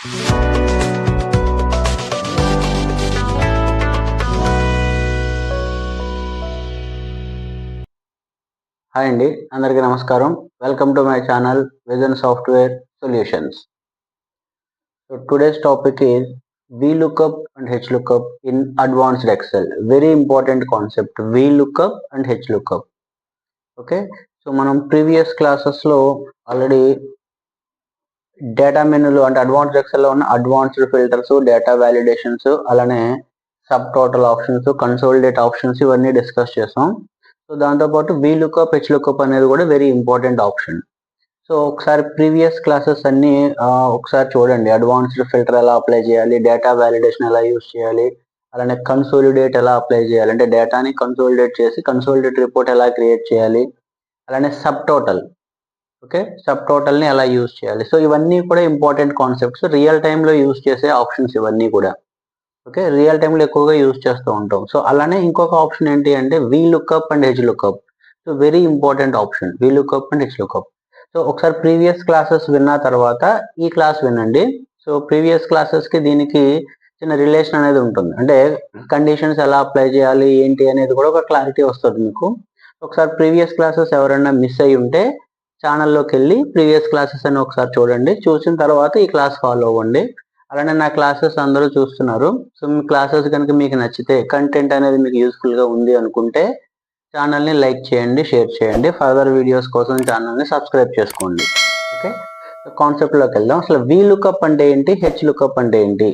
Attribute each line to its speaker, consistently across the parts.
Speaker 1: Hi అండి, అందరికీ నమస్కారం. Welcome to my channel vision software solutions. So today's topic is VLOOKUP and HLOOKUP in advanced Excel. Very important concept, VLOOKUP and HLOOKUP. Okay, so మనం previous క్లాసెస్లో already data మెనూలు అంటే advanced ఎక్సెల్లో ఉన్న advanced filters, data validations, అలానే sub total options, consolidate options ఇవన్నీ discuss చేసాం. So దాంతోపాటు VLOOKUP, HLOOKUP అనేది కూడా వెరీ ఇంపార్టెంట్ ఆప్షన్. సో ఒకసారి ప్రీవియస్ క్లాసెస్ అన్ని ఒకసారి చూడండి. అడ్వాన్స్డ్ ఫిల్టర్ ఎలా అప్లై చేయాలి, డేటా వ్యాలిడేషన్ ఎలా యూస్ చేయాలి, అలానే కన్సోలిడేట్ ఎలా అప్లై చేయాలి, అంటే డేటాని కన్సోలిడేట్ చేసి కన్సోలిడేట్ రిపోర్ట్ ఎలా క్రియేట్ చేయాలి, అలానే సబ్ టోటల్, ఓకే, సబ్ టోటల్ని ఎలా యూస్ చేయాలి. సో ఇవన్నీ కూడా ఇంపార్టెంట్ కాన్సెప్ట్స్, రియల్ టైంలో యూస్ చేసే ఆప్షన్స్ ఇవన్నీ కూడా. ఓకే, రియల్ టైంలో ఎక్కువగా యూజ్ చేస్తూ ఉంటాం. సో అలానే ఇంకొక ఆప్షన్ ఏంటి అంటే VLOOKUP and HLOOKUP. So very important option VLOOKUP and HLOOKUP. So ఒకసారి ప్రీవియస్ క్లాసెస్ విన్న తర్వాత ఈ క్లాస్ వినండి. సో ప్రీవియస్ క్లాసెస్కి దీనికి చిన్న రిలేషన్ అనేది ఉంటుంది, అంటే కండిషన్స్ ఎలా అప్లై చేయాలి ఏంటి అనేది కూడా ఒక క్లారిటీ వస్తుంది మీకు. ఒకసారి ప్రీవియస్ క్లాసెస్ ఎవరైనా మిస్ అయ్యి ఉంటే ఛానల్లోకి వెళ్ళి ప్రీవియస్ క్లాసెస్ అని ఒకసారి చూడండి. చూసిన తర్వాత ఈ క్లాస్ ఫాలో అవ్వండి. అలానే నా క్లాసెస్ అందరూ చూస్తున్నారు. సో మీ క్లాసెస్ కనుక మీకు నచ్చితే, కంటెంట్ అనేది మీకు యూస్ఫుల్గా ఉంది అనుకుంటే ఛానల్ని లైక్ చేయండి, షేర్ చేయండి. ఫర్దర్ వీడియోస్ కోసం ఛానల్ని సబ్స్క్రైబ్ చేసుకోండి. ఓకే, కాన్సెప్ట్లోకి వెళ్దాం. అసలు VLOOKUP అంటే ఏంటి, HLOOKUP అంటే ఏంటి?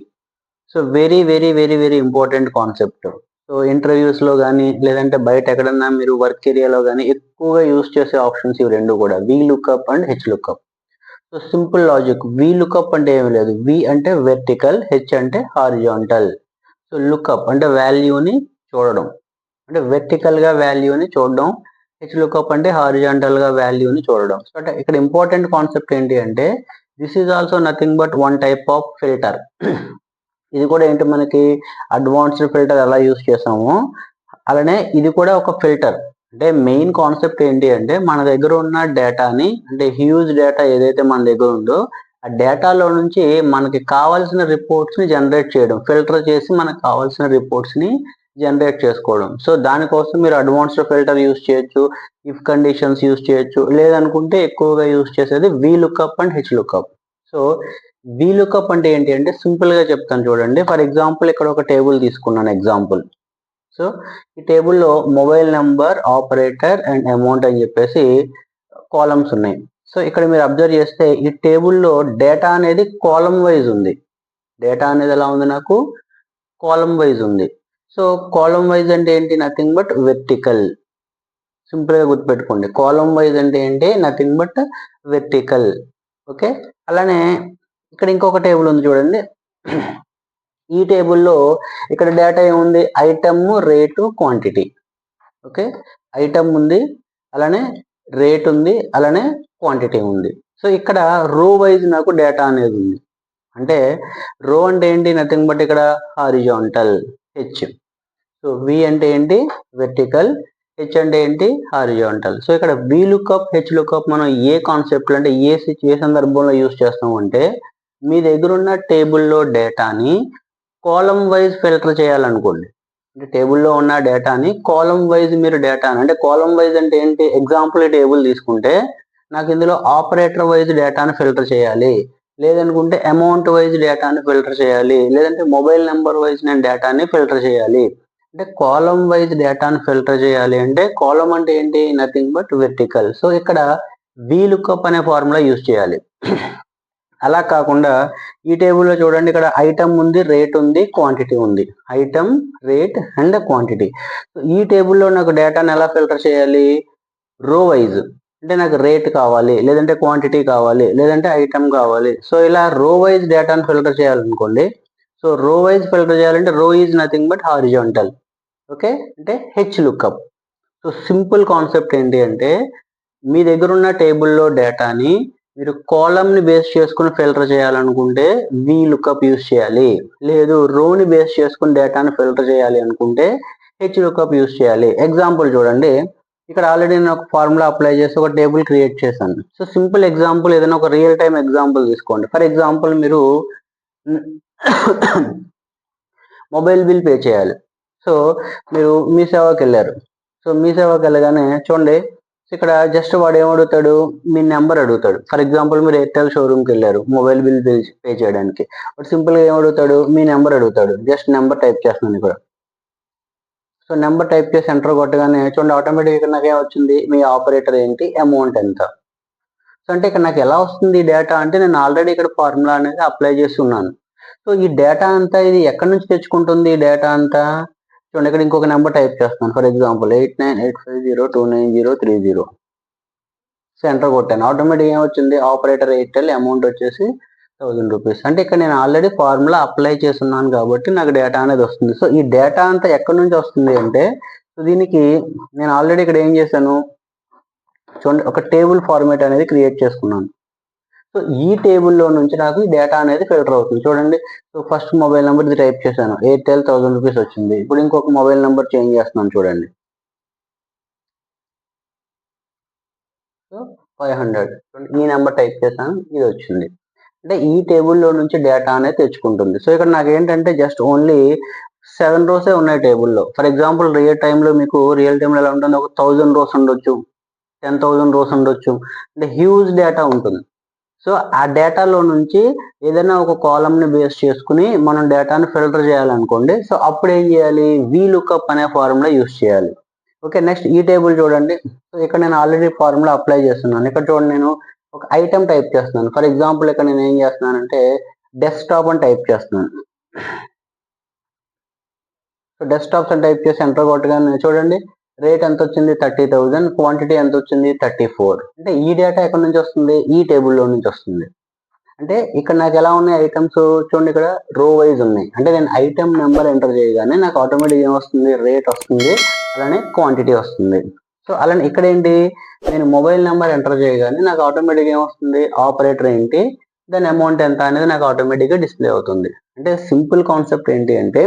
Speaker 1: So very very very very important concept. So ఇంటర్వ్యూస్లో కానీ లేదంటే బయట ఎక్కడన్నా మీరు వర్క్ ఏరియాలో కానీ ఎక్కువగా యూస్ చేసే ఆప్షన్స్ ఇవి రెండు కూడా, VLOOKUP and HLOOKUP. So simple logic, VLOOKUP అంటే ఏమి లేదు. V అంటే వెర్టికల్, H అంటే హారిజాంటల్. సో లుకప్ అంటే వాల్యూని చూడడం, అంటే వెర్టికల్ గా వాల్యూని చూడడం. HLOOKUP అంటే హారిజాంటల్ గా వాల్యూని చూడడం. సో అంటే ఇక్కడ ఇంపార్టెంట్ కాన్సెప్ట్ ఏంటి అంటే this is also nothing but one type of filter. ఇది కూడా ఏంటి, మనకి అడ్వాన్స్డ్ ఫిల్టర్ ఎలా యూస్ చేసామో అలానే ఇది కూడా ఒక ఫిల్టర్. అంటే మెయిన్ కాన్సెప్ట్ ఏంటి అంటే మన దగ్గర ఉన్న డేటాని, అంటే హ్యూజ్ డేటా ఏదైతే మన దగ్గర ఉందో ఆ డేటాలో నుంచి మనకి కావాల్సిన రిపోర్ట్స్ ని జనరేట్ చేయడం, ఫిల్టర్ చేసి మనకు కావాల్సిన రిపోర్ట్స్ ని జనరేట్ చేసుకోవడం. సో దానికోసం మీరు అడ్వాన్స్డ్ ఫిల్టర్ యూస్ చేయొచ్చు, ఇఫ్ కండిషన్స్ యూస్ చేయొచ్చు, లేదనుకుంటే ఎక్కువగా యూస్ చేసేది VLOOKUP and HLOOKUP. So VLOOKUP అంటే ఏంటి అంటే సింపుల్ గా చెప్తాను చూడండి. ఫర్ ఎగ్జాంపుల్ ఇక్కడ ఒక టేబుల్ తీసుకున్నాను ఎగ్జాంపుల్. సో ఈ టేబుల్లో mobile number, operator and amount అని చెప్పేసి కాలమ్స్ ఉన్నాయి. సో ఇక్కడ మీరు అబ్జర్వ్ చేస్తే ఈ టేబుల్లో డేటా అనేది కాలమ్ వైజ్ ఉంది. డేటా అనేది ఎలా ఉంది, నాకు కాలమ్ వైజ్ ఉంది. సో కాలమ్ వైజ్ అంటే ఏంటి, నథింగ్ బట్ వెర్టికల్. సింపుల్గా గుర్తుపెట్టుకోండి, కాలమ్ వైజ్ అంటే ఏంటి, నథింగ్ బట్ వెర్టికల్. ఓకే, అలానే ఇక్కడ ఇంకొక టేబుల్ ఉంది చూడండి. ఈ టేబుల్లో ఇక్కడ డేటా ఏముంది, item, rate, quantity. Okay, item ఉంది, అలానే రేట్ ఉంది, అలానే క్వాంటిటీ ఉంది. సో ఇక్కడ రో వైజ్ నాకు డేటా అనేది ఉంది. అంటే రో అంటే ఏంటి, నథింగ్ బట్ ఇక్కడ హారిజాంటల్, హెచ్. సో V అంటే ఏంటి, వెర్టికల్, H అంటే ఏంటి, హారిజాంటల్. సో ఇక్కడ VLOOKUP, HLOOKUP మనం ఏ కాన్సెప్ట్ అంటే ఏ సందర్భంలో యూస్ చేస్తాము అంటే మీ దగ్గర ఉన్న టేబుల్లో డేటాని కాలమ్ వైజ్ ఫిల్టర్ చేయాలనుకోండి. అంటే టేబుల్లో ఉన్న డేటాని కాలమ్ వైజ్ మీరు డేటాని, అంటే కాలమ్ వైజ్ అంటే ఏంటి, ఎగ్జాంపుల్ ఈ టేబుల్ తీసుకుంటే నాకు ఇందులో ఆపరేటర్ వైజ్ డేటాని ఫిల్టర్ చేయాలి, లేదనుకుంటే అమౌంట్ వైజ్ డేటాని ఫిల్టర్ చేయాలి, లేదంటే మొబైల్ నెంబర్ వైజ్ నేను డేటాని ఫిల్టర్ చేయాలి. అంటే కాలమ్ వైజ్ డేటాని ఫిల్టర్ చేయాలి అంటే కాలమ్ అంటే ఏంటి, నథింగ్ బట్ వెర్టికల్. సో ఇక్కడ VLOOKUP అనే ఫార్ములా యూజ్ చేయాలి. అలా కాకుండా ఈ టేబుల్లో చూడండి, ఇక్కడ ఐటమ్ ఉంది, రేట్ ఉంది, క్వాంటిటీ ఉంది. Item, rate and quantity. ఈ టేబుల్లో నాకు డేటాను ఎలా ఫిల్టర్ చేయాలి, రో వైజ్. అంటే నాకు రేట్ కావాలి, లేదంటే క్వాంటిటీ కావాలి, లేదంటే ఐటమ్ కావాలి. సో ఇలా రో వైజ్ డేటాను ఫిల్టర్ చేయాలనుకోండి. సో రో వైజ్ ఫిల్టర్ చేయాలంటే row is nothing but horizontal. Okay, అంటే HLOOKUP. సో సింపుల్ కాన్సెప్ట్ ఏంటి అంటే మీ దగ్గర ఉన్న టేబుల్లో డేటాని మీరు కాలమ్ని బేస్ చేసుకుని ఫిల్టర్ చేయాలనుకుంటే VLOOKUP యూస్ చేయాలి, లేదు రోని బేస్ చేసుకుని డేటాని ఫిల్టర్ చేయాలి అనుకుంటే HLOOKUP యూస్ చేయాలి. ఎగ్జాంపుల్ చూడండి, ఇక్కడ ఆల్రెడీ నేను ఒక ఫార్ములా అప్లై చేసి ఒక టేబుల్ క్రియేట్ చేశాను. సో సింపుల్ ఎగ్జాంపుల్, ఏదైనా ఒక రియల్ టైం ఎగ్జాంపుల్ తీసుకోండి. ఫర్ ఎగ్జాంపుల్ మీరు మొబైల్ బిల్ పే చేయాలి. సో మీరు మీ సేవకి వెళ్ళారు. సో మీ సేవకి వెళ్ళగానే చూడండి, ఇక్కడ జస్ట్ వాడు ఏమడుగుతాడు, మీ నెంబర్ అడుగుతాడు. ఫర్ ఎగ్జాంపుల్ మీరు ఎయిర్టెల్ షోరూమ్కి వెళ్ళారు మొబైల్ బిల్ పే చేయడానికి. వాడు సింపుల్గా ఏమడుగుతాడు, మీ నెంబర్ అడుగుతాడు. జస్ట్ నెంబర్ టైప్ చేస్తున్నాను ఇక్కడ. సో నెంబర్ టైప్ చేసి ఎంటర్ కొట్టగానే చూడండి, ఆటోమేటిక్గా నాకు ఏమొచ్చింది, మీ ఆపరేటర్ ఏంటి, అమౌంట్ ఎంత. సో అంటే ఇక్కడ నాకు ఎలా వస్తుంది డేటా అంటే, నేను ఆల్రెడీ ఇక్కడ ఫార్ములా అనేది అప్లై చేసి ఉన్నాను. సో ఈ డేటా అంతా ఇది ఎక్కడి నుంచి తెచ్చుకుంటుంది, ఈ డేటా అంతా చూడండి, ఇక్కడ ఇంకొక నెంబర్ టైప్ చేస్తాను. For example 8985029030. సో ఎంటర్ కొట్టాను. ఆటోమేటిక్ ఏమొచ్చింది, ఆపరేటర్ ఎయిర్టెల్, అమౌంట్ వచ్చేసి 1000 రూపీస్. అంటే ఇక్కడ నేను ఆల్రెడీ ఫార్ములా అప్లై చేస్తున్నాను కాబట్టి నాకు డేటా అనేది వస్తుంది. సో ఈ డేటా అంతా ఎక్కడి నుంచి వస్తుంది అంటే, సో దీనికి నేను ఆల్రెడీ ఇక్కడ ఏం చేశాను చూడండి, ఒక టేబుల్ ఫార్మేట్ అనేది క్రియేట్ చేసుకున్నాను. సో ఈ టేబుల్లో నుంచి నాకు ఈ డేటా అనేది ఫిల్టర్ అవుతుంది. చూడండి, సో ఫస్ట్ మొబైల్ నెంబర్ ఇది టైప్ చేశాను, ఎయిర్టెల్ 1000 రూపీస్ వచ్చింది. ఇప్పుడు ఇంకొక మొబైల్ నెంబర్ చేంజ్ చేస్తున్నాను చూడండి, సో 500. ఈ నెంబర్ టైప్ చేశాను, ఇది వచ్చింది. అంటే ఈ టేబుల్లో నుంచి డేటా అనేది తెచ్చుకుంటుంది. సో ఇక్కడ నాకు ఏంటంటే జస్ట్ ఓన్లీ 7 రోసే ఉన్నాయి టేబుల్లో. ఫర్ ఎగ్జాంపుల్ రియల్ టైంలో మీకు రియల్ టైంలో ఎలా ఉంటుంది, ఒక 1000 రోస్ ఉండొచ్చు, 10,000 రోస్ ఉండొచ్చు, అంటే హ్యూజ్ డేటా ఉంటుంది. సో ఆ డేటాలో నుంచి ఏదైనా ఒక కాలమ్ని బేస్ చేసుకుని మనం డేటాను ఫిల్టర్ చేయాలనుకోండి. సో అప్పుడు ఏం చేయాలి, VLOOKUP అనే ఫార్ములా యూస్ చేయాలి. ఓకే, నెక్స్ట్ ఈ టేబుల్ చూడండి. సో ఇక్కడ నేను ఆల్రెడీ ఫార్ములా అప్లై చేస్తున్నాను. ఇక్కడ చూడండి, నేను ఒక ఐటమ్ టైప్ చేస్తున్నాను. ఫర్ ఎగ్జాంపుల్ ఇక్కడ నేను ఏం చేస్తున్నానంటే డెస్క్టాప్ అని టైప్ చేస్తున్నాను. సో డెస్క్టాప్స్ అని టైప్ చేసి ఎంటర్ కొట్టగానే చూడండి, రేట్ ఎంత వచ్చింది, 30,000. క్వాంటిటీ ఎంత వచ్చింది, 34. అంటే ఈ డేటా ఎక్కడి నుంచి వస్తుంది, ఈ టేబుల్లో నుంచి వస్తుంది. అంటే ఇక్కడ నాకు ఎలా ఉన్నాయి ఐటమ్స్ చూడండి, ఇక్కడ రో వైజ్ ఉన్నాయి. అంటే నేను ఐటమ్ నెంబర్ ఎంటర్ చేయగానే నాకు ఆటోమేటిక్ ఏమొస్తుంది, రేట్ వస్తుంది, అలానే క్వాంటిటీ వస్తుంది. సో అలానే ఇక్కడ ఏంటి, నేను మొబైల్ నెంబర్ ఎంటర్ చేయగానే నాకు ఆటోమేటిక్ ఏమొస్తుంది, ఆపరేటర్ ఏంటి, దాని అమౌంట్ ఎంత అనేది నాకు ఆటోమేటిక్గా డిస్ప్లే అవుతుంది. అంటే సింపుల్ కాన్సెప్ట్ ఏంటి అంటే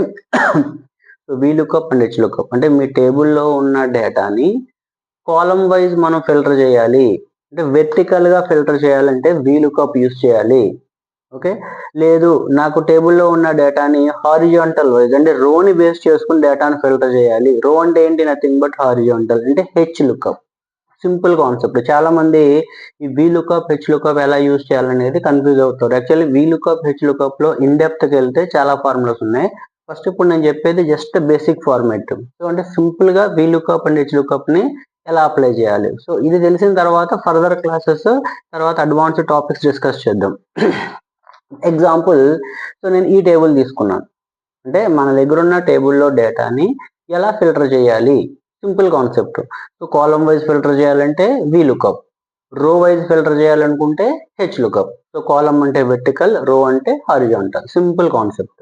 Speaker 1: VLOOKUP అండ్ HLOOKUP. అంటే మీ టేబుల్లో ఉన్న డేటాని కాలమ్ వైజ్ మనం ఫిల్టర్ చేయాలి. అంటే వెర్టికల్ గా ఫిల్టర్ చేయాలంటే VLOOKUP యూస్ చేయాలి. ఓకే, లేదు నాకు టేబుల్లో ఉన్న డేటాని హారిజాంటల్ వైజ్ అంటే రోని బేస్ చేసుకుని డేటాను ఫిల్టర్ చేయాలి. రో అంటే ఏంటి, నథింగ్ బట్ హారిజాంటల్, అంటే HLOOKUP. Simple concept. చాలా మంది ఈ VLOOKUP HLOOKUP ఎలా యూస్ చేయాలనేది కన్ఫ్యూజ్ అవుతారు. యాక్చువల్లీ VLOOKUP HLOOKUP లో ఇన్ డెప్త్కి వెళ్తే చాలా ఫార్ములాస్ ఉన్నాయి. ఫస్ట్ ఇప్పుడు నేను చెప్పేది జస్ట్ బేసిక్ ఫార్మాట్. సో అంటే సింపుల్ గా VLOOKUP అండ్ HLOOKUP ని ఎలా అప్లై చేయాలి. సో ఇది తెలిసిన తర్వాత ఫర్దర్ క్లాసెస్ తర్వాత అడ్వాన్స్డ్ టాపిక్స్ డిస్కస్ చేద్దాం. ఎగ్జాంపుల్, సో నేను ఈ టేబుల్ తీసుకున్నాను. అంటే మన దగ్గర ఉన్న టేబుల్లో డేటాని ఎలా ఫిల్టర్ చేయాలి, simple concept. So column wise filter చేయాలంటే VLOOKUP, రో వైజ్ ఫిల్టర్ చేయాలనుకుంటే HLOOKUP. సో కాలమ్ అంటే వెర్టికల్, రో అంటే హారిజాంటల్, సింపుల్ కాన్సెప్ట్.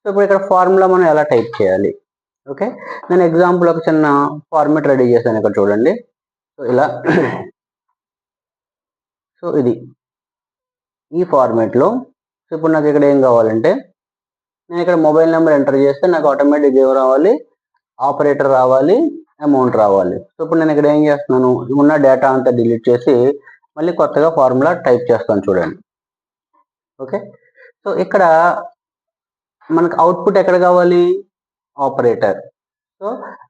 Speaker 1: సో ఇప్పుడు ఇక్కడ ఫార్ములా మనం ఎలా టైప్ చేయాలి. ఓకే, నేను ఎగ్జాంపుల్ ఒక చిన్న ఫార్మేట్ రెడీ చేశాను. ఇక్కడ చూడండి, సో ఇలా సో ఇది ఈ ఫార్మేట్లో. సో ఇప్పుడు నాకు ఇక్కడ ఏం కావాలంటే, నేను ఇక్కడ మొబైల్ నెంబర్ ఎంటర్ చేస్తే నాకు ఆటోమేటిక్ ఏం రావాలి, ఆపరేటర్ రావాలి, అమౌంట్ రావాలి. సో ఇప్పుడు నేను ఇక్కడ ఏం చేస్తున్నాను, ఉన్న డేటా అంతా డిలీట్ చేసి మళ్ళీ కొత్తగా ఫార్ములా టైప్ చేస్తాను చూడండి. ఓకే, సో ఇక్కడ మనకు అవుట్పుట్ ఎక్కడ కావాలి, ఆపరేటర్. సో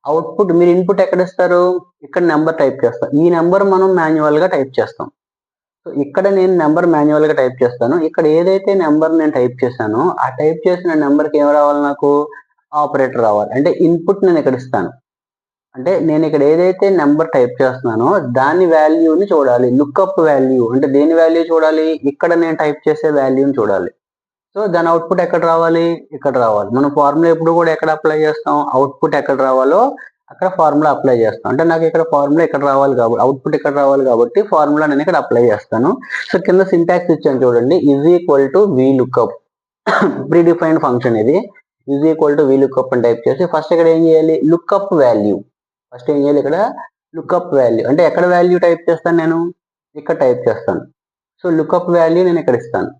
Speaker 1: అవుట్పుట్ మీరు ఇన్పుట్ ఎక్కడ ఇస్తారు, ఇక్కడ నెంబర్ టైప్ చేస్తాం. ఈ నెంబర్ మనం మాన్యువల్గా టైప్ చేస్తాం. సో ఇక్కడ నేను నెంబర్ మాన్యువల్గా టైప్ చేస్తాను. ఇక్కడ ఏదైతే నెంబర్ నేను టైప్ చేశానో ఆ టైప్ చేసిన నెంబర్కి ఏం రావాలి, నాకు ఆపరేటర్ రావాలి. అంటే ఇన్పుట్ నేను ఇక్కడ ఇస్తాను. అంటే నేను ఇక్కడ ఏదైతే నెంబర్ టైప్ చేస్తున్నానో దాని వాల్యూని చూడాలి. లుక్అప్ వాల్యూ అంటే దేని వాల్యూ చూడాలి, ఇక్కడ నేను టైప్ చేసే వాల్యూని చూడాలి. సో దాని అవుట్పుట్ ఎక్కడ రావాలి, ఇక్కడ రావాలి. మనం ఫార్ములా ఎప్పుడు కూడా ఎక్కడ అప్లై చేస్తాం, అవుట్పుట్ ఎక్కడ రావాలో అక్కడ ఫార్ములా అప్లై చేస్తాం. అంటే నాకు ఇక్కడ ఫార్ములా ఇక్కడ రావాలి కాబట్టి, అవుట్పుట్ ఇక్కడ రావాలి కాబట్టి ఫార్ములా నేను ఇక్కడ అప్లై చేస్తాను. సో కింద సింటాక్స్ ఇచ్చాను చూడండి, is equal to VLOOKUP, pre defined function ఇది. ఈజ్ ఈక్వల్ టు VLOOKUP అని టైప్ చేసి ఫస్ట్ ఇక్కడ ఏం చేయాలి, లుక్అప్ వాల్యూ. ఫస్ట్ ఏం చేయాలి, ఇక్కడ లుక్అప్ వాల్యూ అంటే ఎక్కడ వాల్యూ టైప్ చేస్తాను, నేను ఇక్కడ టైప్ చేస్తాను. సో లుక్అప్ వాల్యూ నేను ఇక్కడ ఇస్తాను.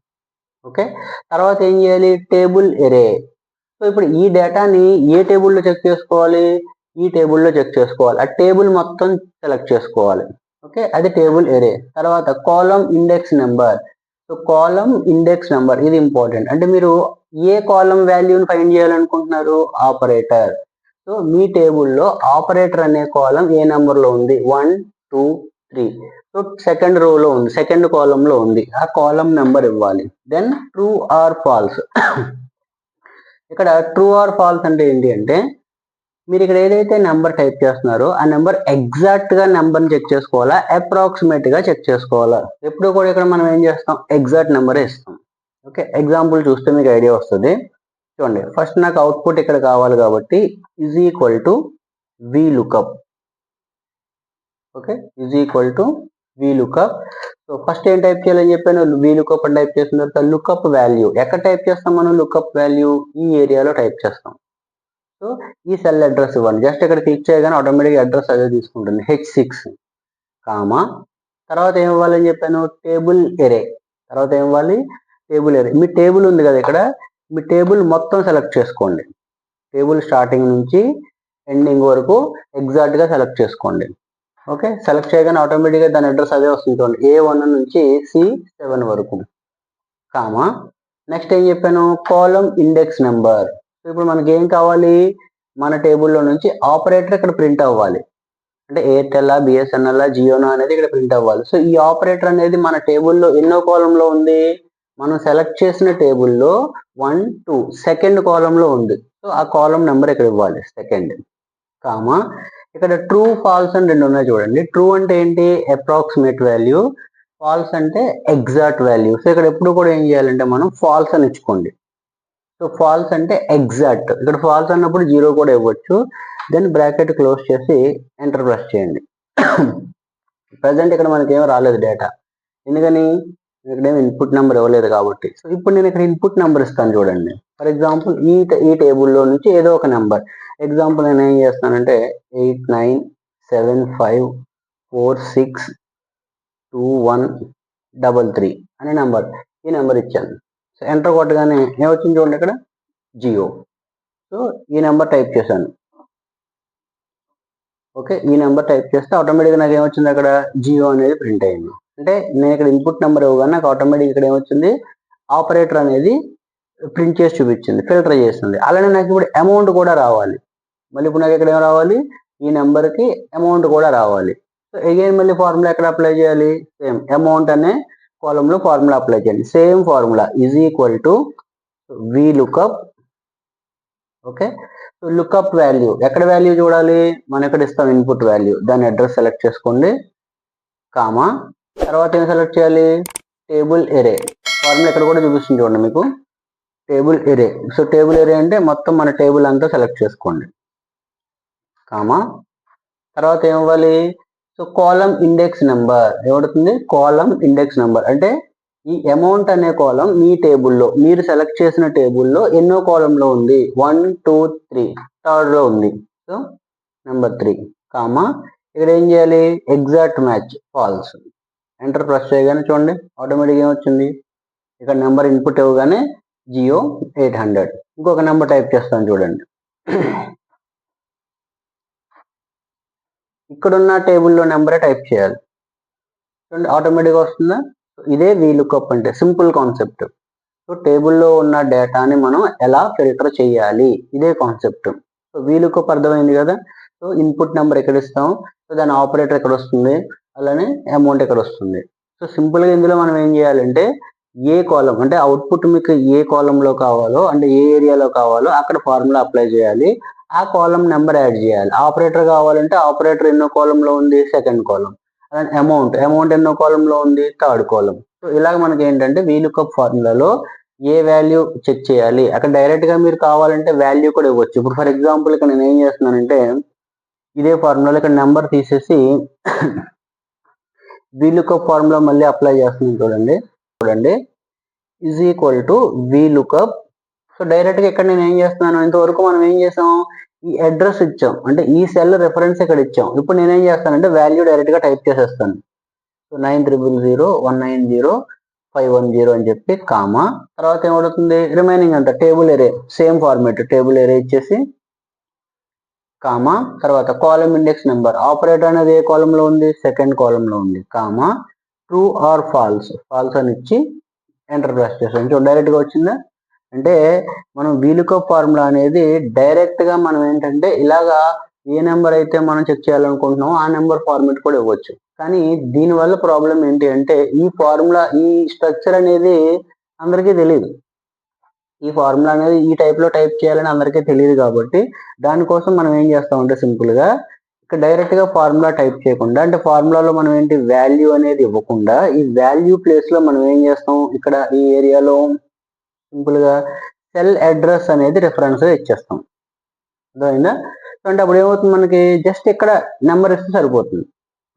Speaker 1: ఓకే, తర్వాత ఏం చేయాలి, టేబుల్ ఎరే. సో ఇప్పుడు ఈ డేటాని ఏ టేబుల్లో చెక్ చేసుకోవాలి, ఈ టేబుల్లో చెక్ చేసుకోవాలి. ఆ టేబుల్ మొత్తం సెలెక్ట్ చేసుకోవాలి. ఓకే, అది టేబుల్ ఎరే. తర్వాత కాలమ్ ఇండెక్స్ నెంబర్. సో కాలం ఇండెక్స్ నెంబర్ ఇది ఇంపార్టెంట్. అంటే మీరు ఏ కాలం వాల్యూని ఫైండ్ చేయాలనుకుంటున్నారు? ఆపరేటర్. సో మీ టేబుల్లో ఆపరేటర్ అనే కాలం ఏ నెంబర్లో ఉంది? 1 2 3. సో సెకండ్ రోలో ఉంది, సెకండ్ కాలంలో ఉంది. ఆ కాలం నెంబర్ ఇవ్వాలి. Then true or false. ఇక్కడ ట్రూ ఆర్ ఫాల్స్ అంటే ఏంటి అంటే మీరు ఇక్కడ ఏదైతే నెంబర్ టైప్ చేస్తున్నారో ఆ నెంబర్ ఎగ్జాక్ట్ గా నెంబర్ని చెక్ చేసుకోవాలా, అప్రాక్సిమేట్ గా చెక్ చేసుకోవాలా? ఎప్పుడు కూడా ఇక్కడ మనం ఏం చేస్తాం? ఎగ్జాక్ట్ నెంబరే ఇస్తాం. ఓకే, ఎగ్జాంపుల్ చూస్తే మీకు ఐడియా వస్తుంది. చూడండి, ఫస్ట్ నాకు అవుట్పుట్ ఇక్కడ కావాలి కాబట్టి is equal to V lookup. Okay, is equal to V lookup. So first ఏం టైప్ చేయాలని చెప్పాను? వి లుకప్ అని టైప్ చేసిన తర్వాత లుకప్ వాల్యూ ఎక్కడ టైప్ చేస్తాం మనం? లుకప్ వాల్యూ ఈ ఏరియాలో టైప్ చేస్తాం. సో ఈ సెల్ అడ్రస్ ఇవ్వండి. జస్ట్ ఇక్కడ క్లిక్ చేయగానే ఆటోమేటిక్గా అడ్రస్ అదే తీసుకుంటుంది, H6 కామా. తర్వాత ఏం ఇవ్వాలని చెప్పాను? టేబుల్ ఎరే. తర్వాత ఏం ఇవ్వాలి? టేబుల్ ఎరే. మీ టేబుల్ ఉంది కదా ఇక్కడ, మీ టేబుల్ మొత్తం సెలెక్ట్ చేసుకోండి. టేబుల్ స్టార్టింగ్ నుంచి ఎండింగ్ వరకు ఎగ్జాక్ట్గా సెలెక్ట్ చేసుకోండి. ఓకే, సెలెక్ట్ చేయగానే ఆటోమేటిక్గా దాని అడ్రస్ అదే వస్తుంది. చూడండి, A1 నుంచి C7 వరకు కామా. నెక్స్ట్ ఏం చెప్పాను? కాలం ఇండెక్స్ నెంబర్. ఇప్పుడు మనకి ఏం కావాలి? మన టేబుల్లో నుంచి ఆపరేటర్ ఇక్కడ ప్రింట్ అవ్వాలి. అంటే ఎయిర్టెల్, బిఎస్ఎన్ఎల్, జియోనా అనేది ఇక్కడ ప్రింట్ అవ్వాలి. సో ఈ ఆపరేటర్ అనేది మన టేబుల్లో ఎన్నో కాలంలో ఉంది? మనం సెలెక్ట్ చేసిన టేబుల్లో 1 2 సెకండ్ కాలంలో ఉంది. సో ఆ కాలం నెంబర్ ఇక్కడ ఇవ్వాలి, సెకండ్ కామా. ఇక్కడ ట్రూ ఫాల్స్ అని రెండు ఉన్నాయి చూడండి. ట్రూ అంటే ఏంటి? Approximate value. ఫాల్స్ అంటే ఎగ్జాక్ట్ వాల్యూ. సో ఇక్కడ ఎప్పుడు కూడా ఏం చేయాలంటే మనం ఫాల్స్ అని ఇచ్చుకోండి. సో ఫాల్స్ అంటే ఎగ్జాక్ట్. ఇక్కడ ఫాల్స్ అన్నప్పుడు 0 కూడా ఇవ్వచ్చు. దెన్ బ్రాకెట్ క్లోజ్ చేసి ఎంటర్ ప్రెస్ చేయండి. ప్రజెంట్ ఇక్కడ మనకి ఏం రాలేదు డేటా, ఎందుకని? ఇక్కడ ఇన్పుట్ నెంబర్ ఇవ్వలేదు కాబట్టి. సో ఇప్పుడు నేను ఇక్కడ ఇన్పుట్ నెంబర్ ఇస్తాను చూడండి. ఫర్ ఎగ్జాంపుల్ ఈ టేబుల్లో నుంచి ఏదో ఒక నెంబర్. ఎగ్జాంపుల్ నేను ఏం చేస్తానంటే 8975462133 అనే నెంబర్, ఈ నెంబర్ ఇచ్చాను. సో ఎంటర్ కొట్టగానే ఏమొచ్చింది చూడండి ఇక్కడ? జియో. సో ఈ నెంబర్ టైప్ చేశాను. ఓకే, ఈ నెంబర్ టైప్ చేస్తే ఆటోమేటిక్గా నాకు ఏమొచ్చింది? అక్కడ జియో అనేది ప్రింట్ అయింది. అంటే నేను ఇక్కడ ఇన్పుట్ నెంబర్ ఇవ్వగానే నాకు ఆటోమేటిక్ ఇక్కడ ఏమొచ్చింది? ఆపరేటర్ అనేది ప్రింట్ చేసి చూపించింది, ఫిల్టర్ చేస్తుంది. అలానే నాకు ఇప్పుడు అమౌంట్ కూడా రావాలి. మళ్ళీ ఇప్పుడు నాకు ఇక్కడ ఏం రావాలి? ఈ నెంబర్కి అమౌంట్ కూడా రావాలి. సో అగైన్ మళ్ళీ ఫార్ములా ఎక్కడ అప్లై చేయాలి? సేమ్ అమౌంట్ అనే కాలంలో ఫార్ములా అప్లై చేయండి. Same formula is equal to V lookup. Okay, so lookup value ఎక్కడ వాల్యూ చూడాలి? మనం ఎక్కడ ఇస్తాం? Input value. దాని అడ్రస్ సెలెక్ట్ చేసుకోండి కామా. తర్వాత ఏం సెలెక్ట్ చేయాలి? టేబుల్ ఎరే. ఫార్ములా ఎక్కడ కూడా చూపిస్తుంది చూడండి మీకు, టేబుల్ ఎరే. సో టేబుల్ ఎరే అంటే మొత్తం మన టేబుల్ అంతా సెలెక్ట్ చేసుకోండి కామా. తర్వాత ఏం ఇవ్వాలి? సో కాలం ఇండెక్స్ నెంబర్ ఏమవుతుంది? కాలం ఇండెక్స్ నెంబర్ అంటే ఈ అమౌంట్ అనే కాలం మీ టేబుల్లో, మీరు సెలెక్ట్ చేసిన టేబుల్లో ఎన్నో కాలంలో ఉంది? 1 2 3 థర్డ్ లో ఉంది. So number 3 comma. ఇక్కడ ఏం చేయాలి? Exact match, false. Enter press చేయగానే చూడండి ఆటోమేటిక్గా ఏమొచ్చింది? ఇక్కడ నెంబర్ ఇన్పుట్ ఇవ్వగానే జియో 800. ఇంకొక నెంబర్ టైప్ చేస్తాను చూడండి. ఇక్కడున్న టేబుల్లో నెంబరే టైప్ చేయాలి. చూడండి ఆటోమేటిక్గా వస్తుందా? ఇదే వీలుకప్ అంటే సింపుల్ కాన్సెప్ట్. సో టేబుల్లో ఉన్న డేటాని మనం ఎలా ఫిల్టర్ చేయాలి, ఇదే కాన్సెప్ట్. సో వీలుకప్ అర్థమైంది కదా? సో ఇన్పుట్ నెంబర్ ఎక్కడ ఇస్తాం? సో దాని ఆపరేటర్ ఎక్కడ వస్తుంది, అలానే అమౌంట్ ఎక్కడ వస్తుంది. సో సింపుల్గా ఇందులో మనం ఏం చేయాలంటే ఏ కాలం అంటే అవుట్పుట్ మీకు ఏ కాలంలో కావాలో, అంటే ఏ ఏరియాలో కావాలో అక్కడ ఫార్ములా అప్లై చేయాలి. ఆ కాలం నెంబర్ యాడ్ చేయాలి. ఆపరేటర్ కావాలంటే ఆపరేటర్ ఎన్నో కాలంలో ఉంది? Second column. అలానే అమౌంట్ ఎన్నో కాలంలో ఉంది? థర్డ్ కాలం. సో ఇలాగ మనకి ఏంటంటే వీలుకప్ ఫార్ములాలో ఏ వాల్యూ చెక్ చేయాలి, అక్కడ డైరెక్ట్ గా మీరు కావాలంటే వాల్యూ కూడా ఇవ్వచ్చు. ఇప్పుడు ఫర్ ఎగ్జాంపుల్ ఇక్కడ నేను ఏం చేస్తున్నానంటే ఇదే ఫార్ములాలో ఇక్కడ నెంబర్ తీసేసి వీలుకప్ ఫార్ములా మళ్ళీ అప్లై చేస్తున్నాను చూడండి is equal to VLOOKUP. So direct గా ఇక్కడ నేను ఏం చేస్తున్నాను? ఇంతవరకు మనం ఏం చేసాం? ఈ అడ్రస్ ఇచ్చాం, అంటే ఈ సెల్ రెఫరెన్స్ ఇక్కడ ఇచ్చాం. ఇప్పుడు నేనేం చేస్తానంటే వాల్యూ డైరెక్ట్ గా టైప్ చేసేస్తాను. సో 9000190510 అని చెప్పి కామా. తర్వాత ఏమవుతుంది? రిమైనింగ్ అంతా టేబుల్ ఎరే, సేమ్ ఫార్మేట్, టేబుల్ ఎరే ఇచ్చేసి కామా. తర్వాత కాలం ఇండెక్స్ నెంబర్, ఆపరేటర్ అనేది ఏ కాలంలో ఉంది? సెకండ్ కాలంలో ఉంది కామా. ట్రూ ఆర్ ఫాల్స్ అని ఇచ్చి ఎంటర్ ప్రెస్ చేస్తాం. సో డైరెక్ట్గా వచ్చిందా. అంటే మనం వీలుకప్ ఫార్ములా అనేది డైరెక్ట్గా మనం ఏంటంటే ఇలాగా ఏ నెంబర్ అయితే మనం చెక్ చేయాలనుకుంటున్నామో ఆ నెంబర్ ఫార్మేట్ కూడా ఇవ్వచ్చు. కానీ దీనివల్ల ప్రాబ్లం ఏంటి అంటే ఈ ఫార్ములా ఈ స్ట్రక్చర్ అనేది అందరికీ తెలియదు. ఈ ఫార్ములా అనేది ఈ టైప్లో టైప్ చేయాలని అందరికీ తెలియదు కాబట్టి దానికోసం మనం ఏం చేస్తామంటే సింపుల్గా ఇక్కడ డైరెక్ట్గా ఫార్ములా టైప్ చేయకుండా అంటే ఫార్ములాలో మనం ఏంటి వాల్యూ అనేది ఇవ్వకుండా ఈ వాల్యూ ప్లేస్లో మనం ఏం చేస్తాం ఇక్కడ ఈ ఏరియాలో సింపుల్గా సెల్ అడ్రస్ అనేది రిఫరెన్స్ ఇచ్చేస్తాం. అర్థమైందా. అంటే అప్పుడు ఏమవుతుంది మనకి జస్ట్ ఇక్కడ నెంబర్ ఇస్తే సరిపోతుంది.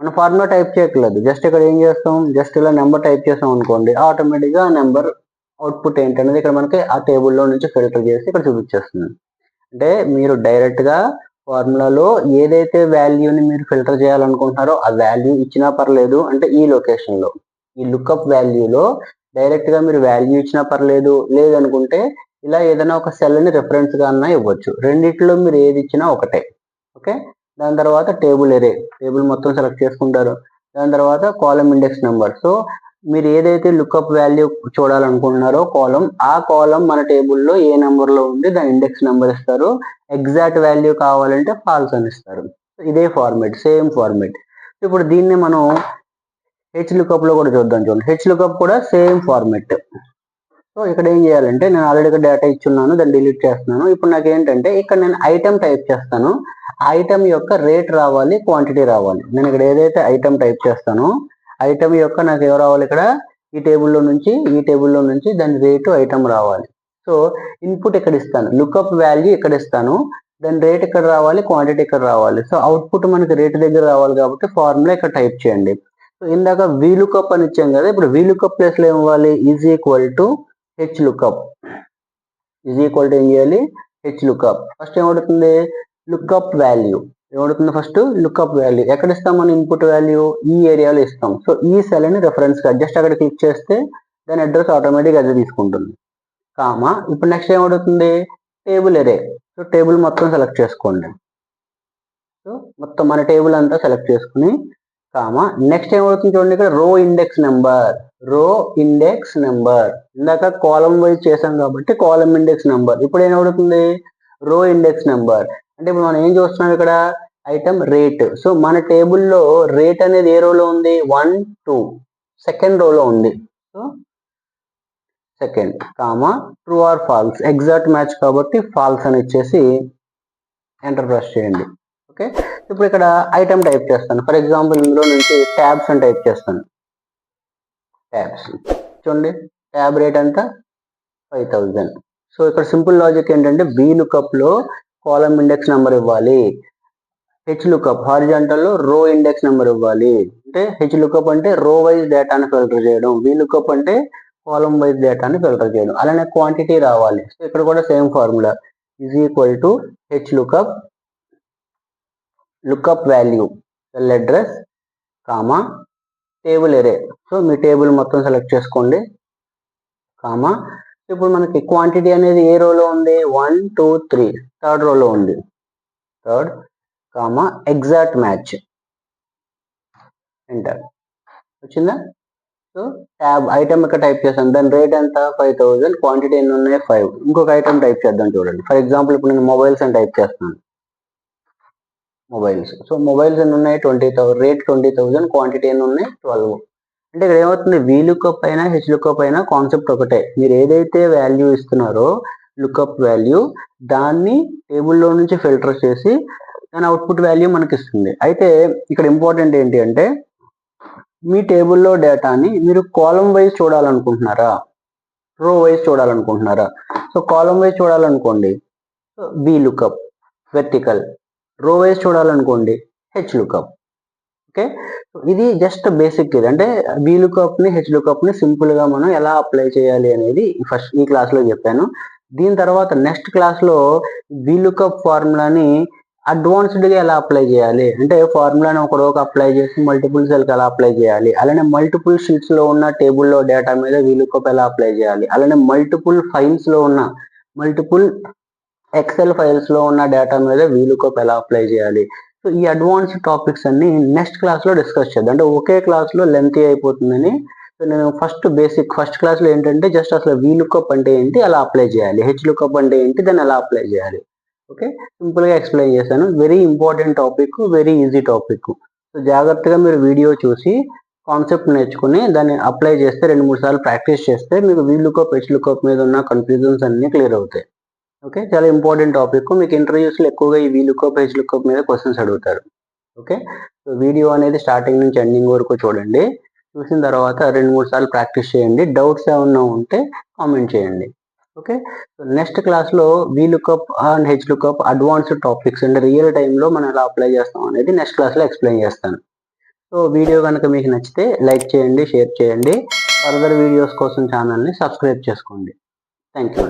Speaker 1: మనం ఫార్ములా టైప్ చేయట్లేదు, జస్ట్ ఇక్కడ ఏం చేస్తాం జస్ట్ ఇలా నెంబర్ టైప్ చేసాం అనుకోండి ఆటోమేటిక్గా నెంబర్ అవుట్పుట్ ఏంటనేది ఇక్కడ మనకి ఆ టేబుల్లో నుంచి ఫిల్టర్ చేసి ఇక్కడ చూపించేస్తుంది. అంటే మీరు డైరెక్ట్గా ఫార్ములాలో ఏదైతే వాల్యూని మీరు ఫిల్టర్ చేయాలనుకుంటున్నారో ఆ వాల్యూ ఇచ్చినా పర్లేదు. అంటే ఈ లొకేషన్లో ఈ లుక్అప్ వాల్యూలో డైరెక్ట్గా మీరు వాల్యూ ఇచ్చినా పర్లేదు, లేదనుకుంటే ఇలా ఏదైనా ఒక సెల్ని రెఫరెన్స్గా అన్నా ఇవ్వచ్చు. రెండిట్లో మీరు ఏది ఇచ్చినా ఒకటే. ఓకే. దాని తర్వాత టేబుల్ ఎరే, టేబుల్ మొత్తం సెలెక్ట్ చేసుకుంటారు. దాని తర్వాత కాలమ్ ఇండెక్స్ నెంబర్. సో మీరు ఏదైతే లుక్అప్ వాల్యూ చూడాలనుకుంటున్నారో కాలం, ఆ కాలం మన టేబుల్లో ఏ నెంబర్లో ఉంది దాని ఇండెక్స్ నెంబర్ ఇస్తారు. ఎగ్జాక్ట్ వాల్యూ కావాలంటే ఫాల్స్ అని ఇస్తారు. ఇదే ఫార్మేట్, సేమ్ ఫార్మేట్. ఇప్పుడు దీన్ని మనం హెచ్ లుక్అప్లో కూడా చూద్దాం. చూడండి, హెచ్ లుక్అప్ కూడా సేమ్ ఫార్మేట్. సో ఇక్కడ ఏం చేయాలంటే నేను ఆల్రెడీ డేటా ఇచ్చున్నాను, దాన్ని డిలీట్ చేస్తున్నాను. ఇప్పుడు నాకు ఏంటంటే ఇక్కడ నేను ఐటమ్ టైప్ చేస్తాను. ఐటమ్ యొక్క రేట్ రావాలి, క్వాంటిటీ రావాలి. నేను ఇక్కడ ఏదైతే ఐటమ్ టైప్ చేస్తానో ఐటమ్ యొక్క నాకు ఏం రావాలి ఇక్కడ ఈ టేబుల్లో నుంచి దాని రేటు ఐటమ్ రావాలి. సో ఇన్పుట్ ఇక్కడ ఇస్తాను, లుక్అప్ వాల్యూ ఇక్కడ ఇస్తాను, దాని రేట్ ఇక్కడ రావాలి, క్వాంటిటీ ఇక్కడ రావాలి. సో అవుట్పుట్ మనకి రేట్ దగ్గర రావాలి కాబట్టి ఫార్ములా ఇక్కడ టైప్ చేయండి. సో ఇందాక వీలుకప్ అని ఇచ్చాం కదా, ఇప్పుడు వీలుకప్ ప్లేస్లో ఏం ఇవ్వాలి, is equal to H lookup. Is equal to ఏం చేయాలి, హెచ్ లుక్అప్. ఫస్ట్ ఏమవుతుంది లుక్అప్ వాల్యూ ఏమవుతుంది, ఫస్ట్ లుక్అప్ వాల్యూ ఎక్కడ ఇస్తాం మనం ఇన్పుట్ వాల్యూ ఈ ఏరియాలో ఇస్తాం. సో ఈ సెల్ ని రెఫరెన్స్ గా జస్ట్ అక్కడ క్లిక్ చేస్తే దాని అడ్రస్ ఆటోమేటిక్ అదే తీసుకుంటుంది. కామా ఇప్పుడు నెక్స్ట్ ఏమవుతుంది టేబుల్ ఎరే. సో టేబుల్ మొత్తం సెలెక్ట్ చేసుకోండి. సో మొత్తం మన టేబుల్ అంతా సెలెక్ట్ చేసుకుని కామా నెక్స్ట్ ఏమవుతుంది చూడండి ఇక్కడ రో ఇండెక్స్ నెంబర్. ఇందాక కాలం వైజ్ చేసాం కాబట్టి కాలం ఇండెక్స్ నెంబర్. ఇప్పుడు ఏమవుతుంది రో ఇండెక్స్ నెంబర్. అంటే ఇప్పుడు మనం ఏం చూస్తున్నాం ఇక్కడ ఐటమ్ రేట్. సో మన టేబుల్లో రేట్ అనేది ఏ రోలో ఉంది 1 2 సెకండ్ రోలో ఉంది. So second comma true or false, exact match కాబట్టి ఫాల్స్ అని ఇచ్చేసి ఎంటర్ ప్రెస్ చేయండి. ఓకే. ఇప్పుడు ఇక్కడ ఐటమ్ టైప్ చేస్తాను. ఫర్ ఎగ్జాంపుల్ ఇందులో నుంచి ట్యాబ్స్ అని టైప్ చేస్తాను. ట్యాబ్స్ చూడండి, ట్యాబ్ రేట్ అంతా 5000. సో ఇక్కడ సింపుల్ లాజిక్ ఏంటంటే బి లుక్అప్లో కాలమ్ ఇండెక్స్ నెంబర్ ఇవ్వాలి, హెచ్ లుక్అప్ హారిజాంటల్లో రో ఇండెక్స్ నెంబర్ ఇవ్వాలి. అంటే హెచ్ లుక్అప్ అంటే రో వైజ్ డేటాని ఫిల్టర్ చేయడం, వి లుక్అప్ అంటే కాలమ్ వైజ్ డేటాని ఫిల్టర్ చేయడం. అలానే క్వాంటిటీ రావాలి. సో ఇక్కడ కూడా same formula is equal to H lookup value cell address comma table array. So మీ టేబుల్ మొత్తం సెలెక్ట్ చేసుకోండి కామా ఇప్పుడు మనకి క్వాంటిటీ అనేది ఏ రోలో ఉంది 1 2 3 థర్డ్ రోలో ఉంది. Third comma exact match enter వచ్చిందా. సో ట్యాబ్ ఐటమ్ ఇక్కడ టైప్ చేస్తాను, దాని రేట్ ఎంత 5000, క్వాంటిటీ ఎన్ని ఉన్నాయి 5. ఇంకొక ఐటమ్ టైప్ చేద్దాం చూడండి. ఫర్ ఎగ్జాంపుల్ ఇప్పుడు నేను మొబైల్స్ అని టైప్ చేస్తాను. మొబైల్స్. సో మొబైల్స్ ఎన్ని ఉన్నాయి 20,000, రేట్ 20,000, క్వాంటిటీ ఎన్ని ఉన్నాయి 12. అంటే ఇక్కడ ఏమవుతుంది వీలుకప్ అయినా హెచ్ లుక్అప్ అయినా కాన్సెప్ట్ ఒకటే. మీరు ఏదైతే వాల్యూ ఇస్తున్నారో లుక్అప్ వాల్యూ దాన్ని టేబుల్లో నుంచి ఫిల్టర్ చేసి దాని అవుట్పుట్ వాల్యూ మనకి ఇస్తుంది. అయితే ఇక్కడ ఇంపార్టెంట్ ఏంటి అంటే మీ టేబుల్లో డేటాని మీరు కాలం వైజ్ చూడాలనుకుంటున్నారా, రో వైజ్ చూడాలనుకుంటున్నారా. సో కాలం వైజ్ చూడాలనుకోండి V lookup vertical, row wise చూడాలనుకోండి హెచ్ లుక్అప్. ఓకే. ఇది జస్ట్ బేసిక్. ఇది అంటే వి లుక్అప్ ని హెచ్ లుక్అప్ ని సింపుల్ గా మనం ఎలా అప్లై చేయాలి అనేది ఫస్ట్ ఈ క్లాస్ లో చెప్పాను. దీని తర్వాత నెక్స్ట్ క్లాస్ లో వి లుక్అప్ ఫార్ములాని అడ్వాన్స్డ్ గా ఎలా అప్లై చేయాలి, అంటే ఫార్ములాని ఒక రోకి అప్లై చేసి మల్టిపుల్ సెల్ కి ఎలా అప్లై చేయాలి, అలానే మల్టిపుల్ షీట్స్ లో ఉన్న టేబుల్లో డేటా మీద వి లుక్అప్ ఎలా అప్లై చేయాలి, అలానే మల్టిపుల్ ఫైల్స్ లో ఉన్న మల్టిపుల్ ఎక్సెల్ ఫైల్స్ లో ఉన్న డేటా మీద వి లుక్అప్ ఎలా అప్లై చేయాలి. సో ఈ అడ్వాన్స్డ్ టాపిక్స్ అన్ని నెక్స్ట్ క్లాస్ లో డిస్కస్ చేద్దాం. అంటే ఒకే క్లాస్ లో లెంతీ అయిపోతుందని సో నేను ఫస్ట్ క్లాస్లో ఏంటంటే జస్ట్ అసలు VLOOKUP అంటే ఏంటి, అలా అప్లై చేయాలి, HLOOKUP అంటే ఏంటి, దాన్ని ఎలా అప్లై చేయాలి, ఓకే, సింపుల్గా ఎక్స్ప్లెయిన్ చేశాను. Very important topic, very easy topic. So జాగ్రత్తగా మీరు వీడియో చూసి కాన్సెప్ట్ నేర్చుకుని దాన్ని అప్లై చేస్తే 2-3 సార్లు ప్రాక్టీస్ చేస్తే మీకు VLOOKUP HLOOKUP మీద ఉన్న కన్ఫ్యూజన్స్ అన్నీ క్లియర్ అవుతాయి. ఓకే, చాలా ఇంపార్టెంట్ టాపిక్. మీకు ఇంటర్వ్యూస్లో ఎక్కువగా ఈ VLOOKUP HLOOKUP మీద క్వశ్చన్స్ అడుగుతారు. ఓకే, సో వీడియో అనేది స్టార్టింగ్ నుంచి ఎండింగ్ వరకు చూడండి. చూసిన తర్వాత 2-3 సార్లు ప్రాక్టీస్ చేయండి. డౌట్స్ ఏమన్నా ఉంటే కామెంట్ చేయండి. ఓకే, సో నెక్స్ట్ క్లాస్లో VLOOKUP and HLOOKUP advanced topics అంటే రియల్ టైంలో మనం ఎలా అప్లై చేస్తాం అనేది నెక్స్ట్ క్లాస్లో ఎక్స్ప్లెయిన్ చేస్తాను. సో వీడియో కనుక మీకు నచ్చితే లైక్ చేయండి, షేర్ చేయండి. ఫర్దర్ వీడియోస్ కోసం ఛానల్ని సబ్స్క్రైబ్ చేసుకోండి. Thank you.